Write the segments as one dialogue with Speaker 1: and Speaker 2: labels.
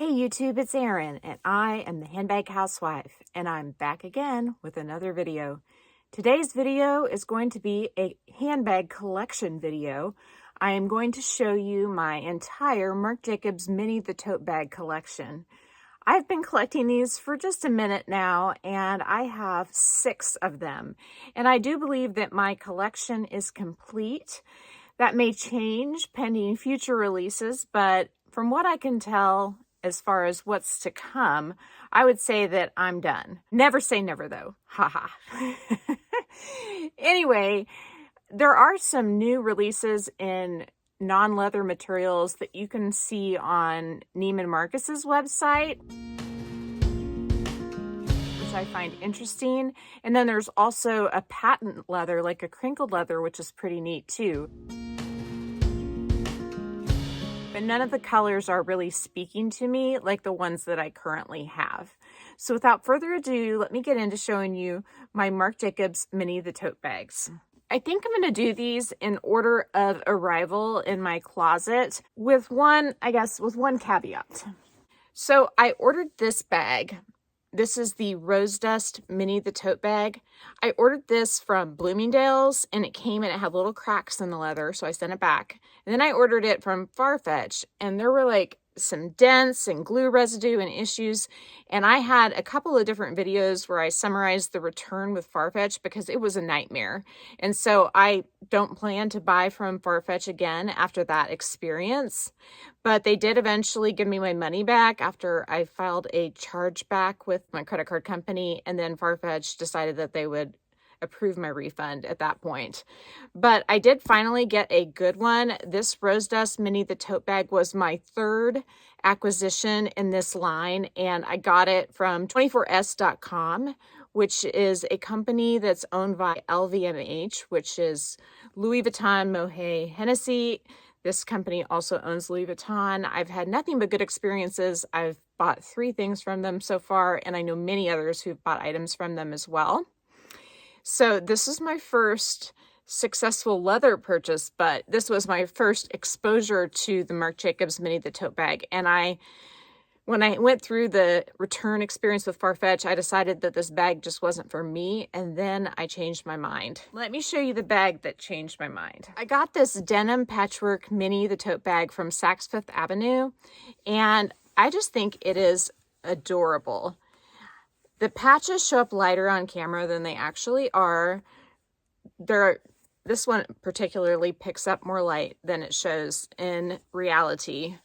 Speaker 1: Hey YouTube, it's Erin, and I am the Handbag Housewife, and I'm back again with another video. Today's video is going to be a handbag collection video. I am going to show you my entire Marc Jacobs Mini the Tote Bag collection. I've been collecting these for just a minute now, and I have 6 of them. And I do believe that my collection is complete. That may change pending future releases, but from what I can tell, as far as what's to come, I would say that I'm done. Never say never though. Haha. Anyway, there are some new releases in non-leather materials that you can see on Neiman Marcus's website, which I find interesting. And then there's also a patent leather, like a crinkled leather, which is pretty neat too. But none of the colors are really speaking to me like the ones that I currently have. So without further ado, let me get into showing you my Marc Jacobs Mini the Tote Bags. I think I'm going to do these in order of arrival in my closet with one caveat. So I ordered this bag. This is the Rose Dust Mini the Tote Bag. I ordered this from Bloomingdale's and it came and it had little cracks in the leather, so I sent it back. And then I ordered it from Farfetch and there were like some dents and glue residue and issues. And I had a couple of different videos where I summarized the return with Farfetch because it was a nightmare. And so I don't plan to buy from Farfetch again after that experience. But they did eventually give me my money back after I filed a chargeback with my credit card company. And then Farfetch decided that they would approve my refund at that point. But I did finally get a good one. This Rose Dust Mini the Tote Bag was my 3rd acquisition in this line, and I got it from 24s.com, which is a company that's owned by LVMH, which is Louis Vuitton, Moet, Hennessy. This company also owns Louis Vuitton. I've had nothing but good experiences. I've bought 3 things from them so far, and I know many others who've bought items from them as well. So this is my first successful leather purchase, but this was my first exposure to the Marc Jacobs Mini the Tote Bag. And when I went through the return experience with Farfetch, I decided that this bag just wasn't for me, and then I changed my mind. Let me show you the bag that changed my mind. I got this Denim Patchwork Mini the Tote Bag from Saks Fifth Avenue, and I just think it is adorable. The patches show up lighter on camera than they actually are. This one particularly picks up more light than it shows in reality.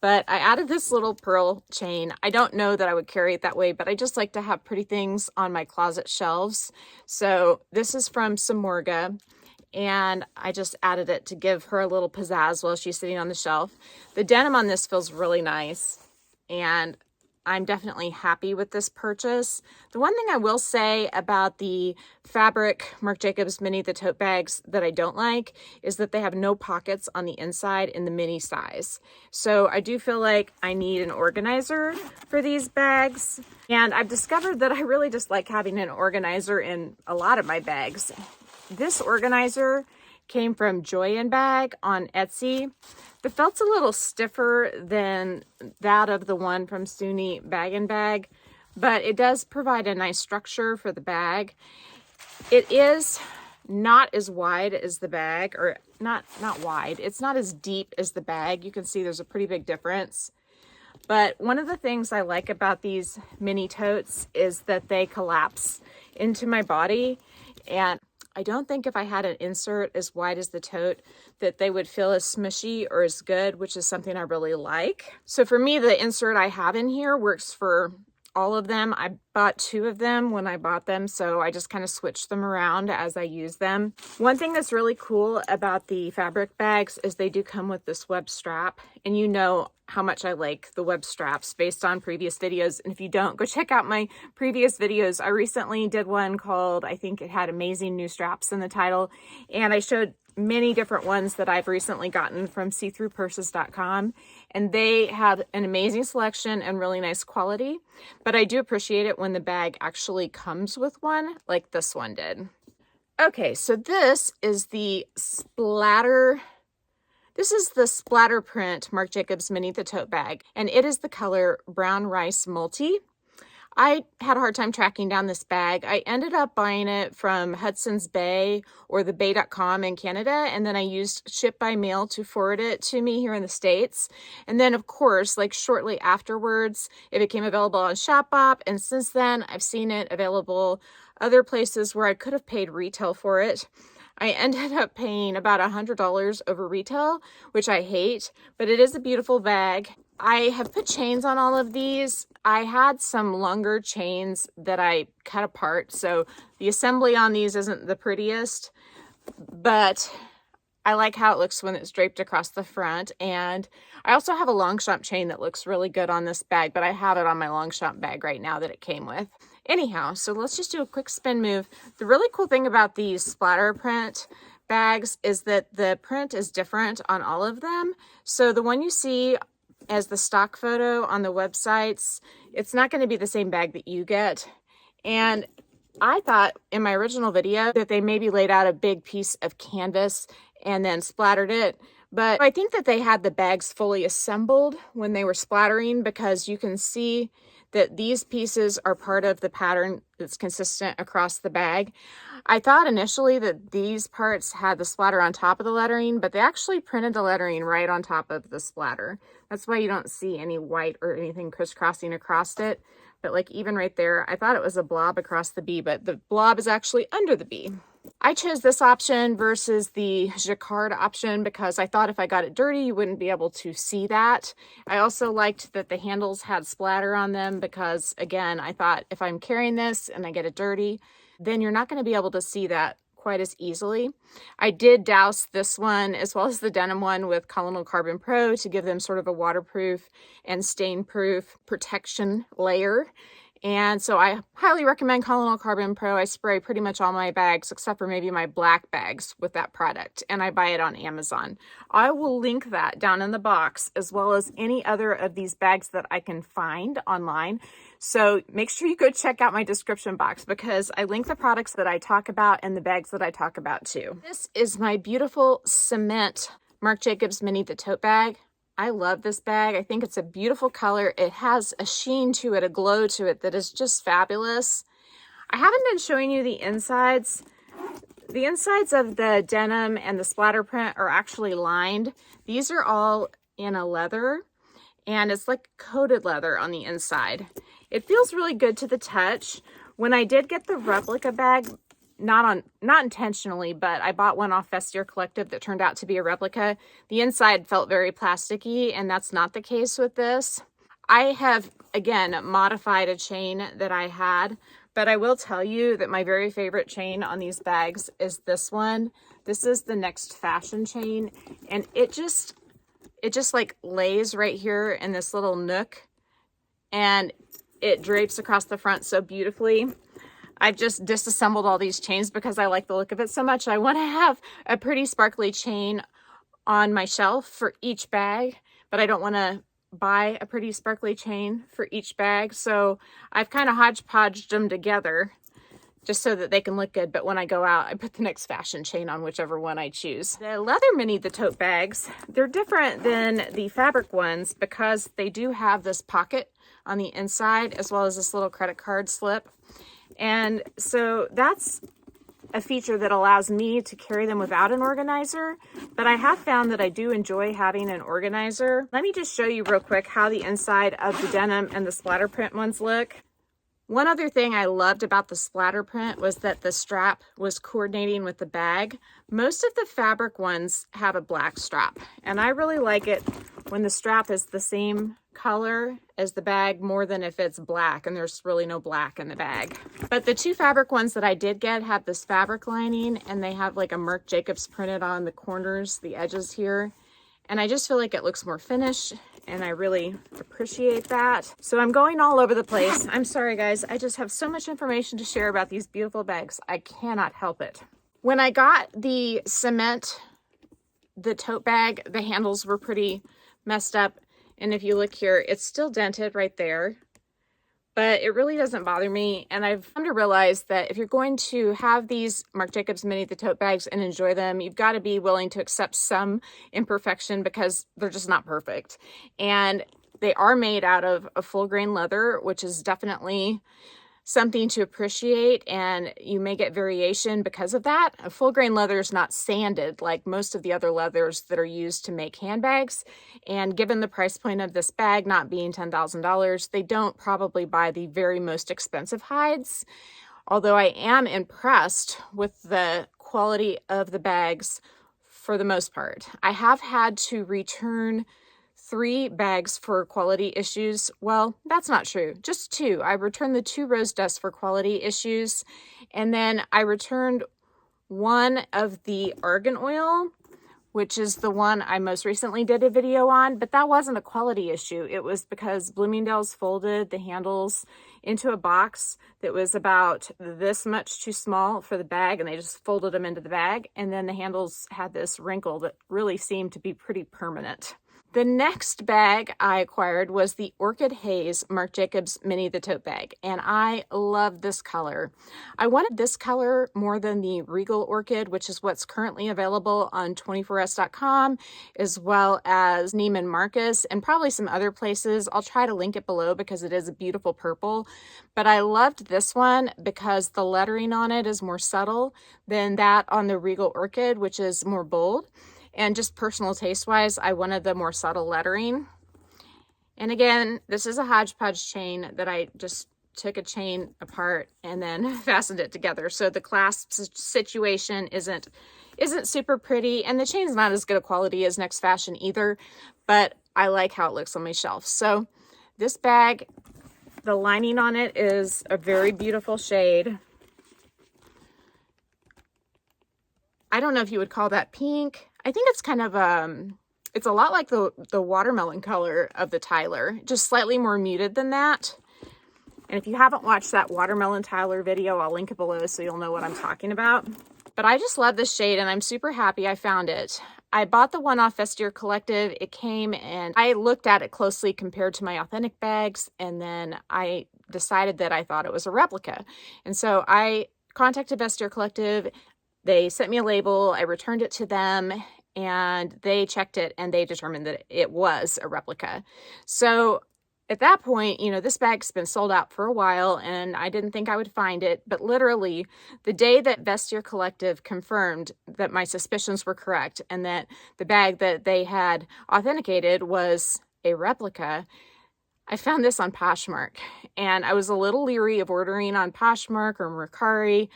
Speaker 1: But I added this little pearl chain. I don't know that I would carry it that way, but I just like to have pretty things on my closet shelves. So this is from Samorga, and I just added it to give her a little pizzazz while she's sitting on the shelf. The denim on this feels really nice, and I'm definitely happy with this purchase. The one thing I will say about the fabric Marc Jacobs Mini the Tote Bags that I don't like is that they have no pockets on the inside in the mini size. So I do feel like I need an organizer for these bags. And I've discovered that I really just like having an organizer in a lot of my bags. This organizer came from Joy & Bag on Etsy. The felt's a little stiffer than that of the one from Suni Bag & Bag, but it does provide a nice structure for the bag. It is not as wide as the bag, or not wide. It's not as deep as the bag. You can see there's a pretty big difference. But one of the things I like about these mini totes is that they collapse into my body, and I don't think if I had an insert as wide as the tote that they would feel as smushy or as good, which is something I really like. So for me, the insert I have in here works for all of them. I bought 2 of them when I bought them, so I just kind of switched them around as I use them. One thing that's really cool about the fabric bags is they do come with this web strap, and you know how much I like the web straps based on previous videos. And if you don't, go check out my previous videos. I recently did one called, I think it had Amazing New Straps in the title, and I showed many different ones that I've recently gotten from seethroughpurses.com, and they have an amazing selection and really nice quality. But I do appreciate it when the bag actually comes with one like this one did. Okay, so this is the Splatter This is the splatter print Marc Jacobs Mini the Tote Bag, and it is the color Brown Rice Multi. I had a hard time tracking down this bag. I ended up buying it from Hudson's Bay or thebay.com in Canada, and then I used ship by mail to forward it to me here in the States. And then, of course, like shortly afterwards, it became available on Shopbop, and since then, I've seen it available other places where I could have paid retail for it. I ended up paying about $100 over retail, which I hate, but it is a beautiful bag. I have put chains on all of these. I had some longer chains that I cut apart, so the assembly on these isn't the prettiest, but I like how it looks when it's draped across the front. And I also have a Longchamp chain that looks really good on this bag, but I have it on my Longchamp bag right now that it came with. Anyhow, so let's just do a quick spin move. The really cool thing about these splatter print bags is that the print is different on all of them. So the one you see as the stock photo on the websites, it's not going to be the same bag that you get. And I thought in my original video that they maybe laid out a big piece of canvas and then splattered it. But I think that they had the bags fully assembled when they were splattering, because you can see that these pieces are part of the pattern that's consistent across the bag. I thought initially that these parts had the splatter on top of the lettering, but they actually printed the lettering right on top of the splatter. That's why you don't see any white or anything crisscrossing across it. But like even right there, I thought it was a blob across the B, but the blob is actually under the B. I chose this option versus the jacquard option because I thought if I got it dirty, you wouldn't be able to see that. I also liked that the handles had splatter on them because, again, I thought if I'm carrying this and I get it dirty, then you're not going to be able to see that quite as easily. I did douse this one as well as the denim one with Colonel Carbon Pro to give them sort of a waterproof and stain-proof protection layer. And so I highly recommend Colonel Carbon Pro. I spray pretty much all my bags except for maybe my black bags with that product, and I buy it on Amazon. I will link that down in the box as well as any other of these bags that I can find online. So make sure you go check out my description box because I link the products that I talk about and the bags that I talk about too. This is my beautiful cement Marc Jacobs Mini the Tote Bag. I love this bag. I think it's a beautiful color. It has a sheen to it, a glow to it that is just fabulous. I haven't been showing you the insides. The insides of the denim and the splatter print are actually lined. These are all in a leather, and it's like coated leather on the inside. It feels really good to the touch. When I did get the replica bag, not intentionally, but I bought one off Vestiaire Collective that turned out to be a replica. The inside felt very plasticky, and that's not the case with this. I have, again, modified a chain that I had, but I will tell you that my very favorite chain on these bags is this one. This is the Nextfashion chain, and it just like lays right here in this little nook, and it drapes across the front so beautifully. I've just disassembled all these chains because I like the look of it so much. I want to have a pretty sparkly chain on my shelf for each bag, but I don't want to buy a pretty sparkly chain for each bag. So I've kind of hodgepodged them together just so that they can look good. But when I go out, I put the Nextfashion chain on whichever one I choose. The leather Mini the Tote bags, they're different than the fabric ones because they do have this pocket on the inside as well as this little credit card slip. And so that's a feature that allows me to carry them without an organizer, but I have found that I do enjoy having an organizer. Let me just show you real quick how the inside of the denim and the splatter print ones look. One other thing I loved about the splatter print was that the strap was coordinating with the bag. Most of the fabric ones have a black strap, and I really like it when the strap is the same color as the bag more than if it's black and there's really no black in the bag. But the two fabric ones that I did get have this fabric lining, and they have like a Marc Jacobs printed on the corners, the edges here. And I just feel like it looks more finished, and I really appreciate that. So I'm going all over the place. I'm sorry guys, I just have so much information to share about these beautiful bags. I cannot help it. When I got the cement, the tote bag, the handles were pretty messed up. And if you look here, it's still dented right there. but it really doesn't bother me. And I've come to realize that if you're going to have these Marc Jacobs Mini the Tote bags and enjoy them, you've got to be willing to accept some imperfection because they're just not perfect. And they are made out of a full grain leather, which is definitely something to appreciate, and you may get variation because of that. A full grain leather is not sanded like most of the other leathers that are used to make handbags, and given the price point of this bag not being $10,000, they don't probably buy the very most expensive hides, although I am impressed with the quality of the bags for the most part. I have had to return 3 bags for quality issues. Well, that's not true, just 2. I returned the 2 rose dusts for quality issues, and then I returned one of the argan oil, which is the one I most recently did a video on, but that wasn't a quality issue. It was because Bloomingdale's folded the handles into a box that was about this much too small for the bag, and they just folded them into the bag, and then the handles had this wrinkle that really seemed to be pretty permanent. The next bag I acquired was the Orchid Haze Marc Jacobs Mini the Tote bag, and I love this color. I wanted this color more than the Regal Orchid, which is what's currently available on 24s.com, as well as Neiman Marcus, and probably some other places. I'll try to link it below because it is a beautiful purple, but I loved this one because the lettering on it is more subtle than that on the Regal Orchid, which is more bold. And just personal taste wise, I wanted the more subtle lettering. And again, this is a hodgepodge chain that I just took a chain apart and then fastened it together. So the clasp situation isn't super pretty, and the chain's not as good a quality as Nextfashion either, but I like how it looks on my shelf. So this bag, the lining on it is a very beautiful shade. I don't know if you would call that pink. I think it's kind of, it's a lot like the watermelon color of the Tyler, just slightly more muted than that. And if you haven't watched that watermelon Tyler video, I'll link it below so you'll know what I'm talking about. But I just love this shade, and I'm super happy I found it. I bought the one off Vestiaire Collective. It came, and I looked at it closely compared to my Authentic bags, and then I decided that I thought it was a replica. And so I contacted Vestiaire Collective. They sent me a label, I returned it to them, and they checked it and they determined that it was a replica. So at that point, you know, this bag's been sold out for a while and I didn't think I would find it, but literally the day that Vestiaire Collective confirmed that my suspicions were correct and that the bag that they had authenticated was a replica, I found this on Poshmark, and I was a little leery of ordering on Poshmark or Mercari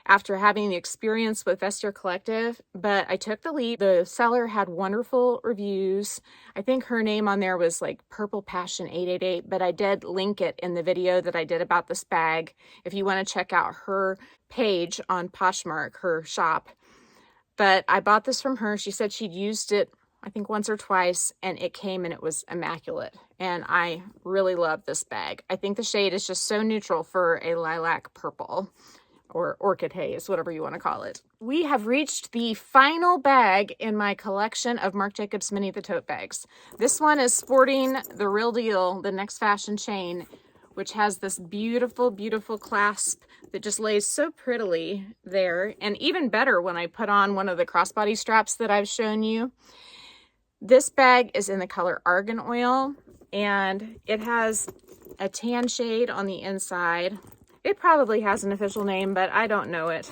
Speaker 1: after having the experience with Vestiaire Collective, but I took the leap. The seller had wonderful reviews. I think her name on there was like Purple Passion 888, but I did link it in the video that I did about this bag if you want to check out her page on Poshmark, her shop. But I bought this from her. She said she'd used it, I think, once or twice, and it came and it was immaculate. And I really love this bag. I think the shade is just so neutral for a lilac purple, or orchid haze, whatever you want to call it. We have reached the final bag in my collection of Marc Jacobs Mini the Tote bags. This one is sporting the real deal, the Nextfashion chain, which has this beautiful, beautiful clasp that just lays so prettily there. And even better when I put on one of the crossbody straps that I've shown you. This bag is in the color Argan Oil, and it has a tan shade on the inside. It probably has an official name, but I don't know it.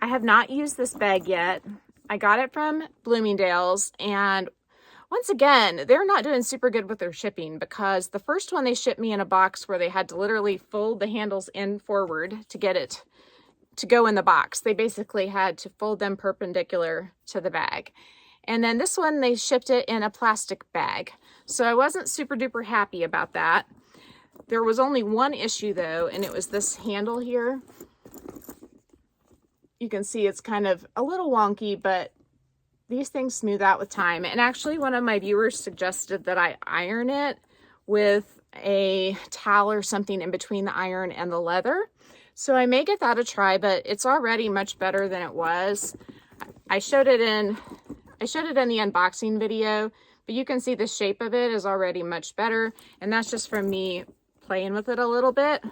Speaker 1: I have not used this bag yet. I got it from Bloomingdale's, and once again, they're not doing super good with their shipping because the first one they shipped me in a box where they had to literally fold the handles in forward to get it to go in the box. They basically had to fold them perpendicular to the bag. And then this one, they shipped it in a plastic bag. So I wasn't super duper happy about that. There was only one issue though, and it was this handle here. You can see it's kind of a little wonky, but these things smooth out with time. And actually one of my viewers suggested that I iron it with a towel or something in between the iron and the leather. So I may get that a try, but it's already much better than it was. I showed it in the unboxing video, but you can see the shape of it is already much better. And that's just from me playing with it a little bit.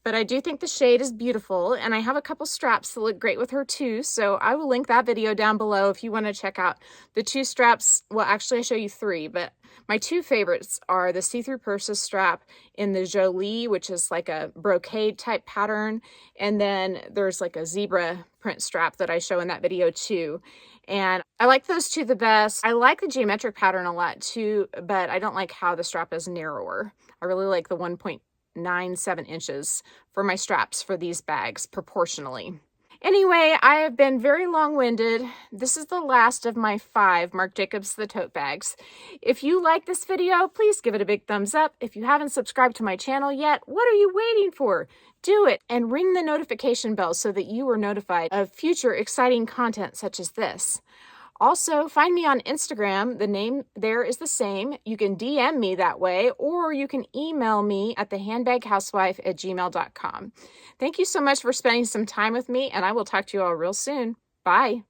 Speaker 1: But I do think the shade is beautiful, and I have a couple straps that look great with her too, so I will link that video down below if you want to check out the 2 straps. Well, actually I show you 3, but my 2 favorites are the see-through purses strap in the Jolie, which is like a brocade type pattern, and then there's like a zebra print strap that I show in that video too. And I like those 2 the best. I like the geometric pattern a lot too, but I don't like how the strap is narrower. I really like the 1.97 inches for my straps for these bags proportionally. Anyway, I have been very long-winded. This is the last of my 5 Marc Jacobs the tote bags. If you like this video, please give it a big thumbs up. If you haven't subscribed to my channel yet, what are you waiting for? Do it and ring the notification bell so that you are notified of future exciting content such as this. Also, find me on Instagram. The name there is the same. You can DM me that way, or you can email me at thehandbaghousewife@gmail.com. Thank you so much for spending some time with me, and I will talk to you all real soon. Bye.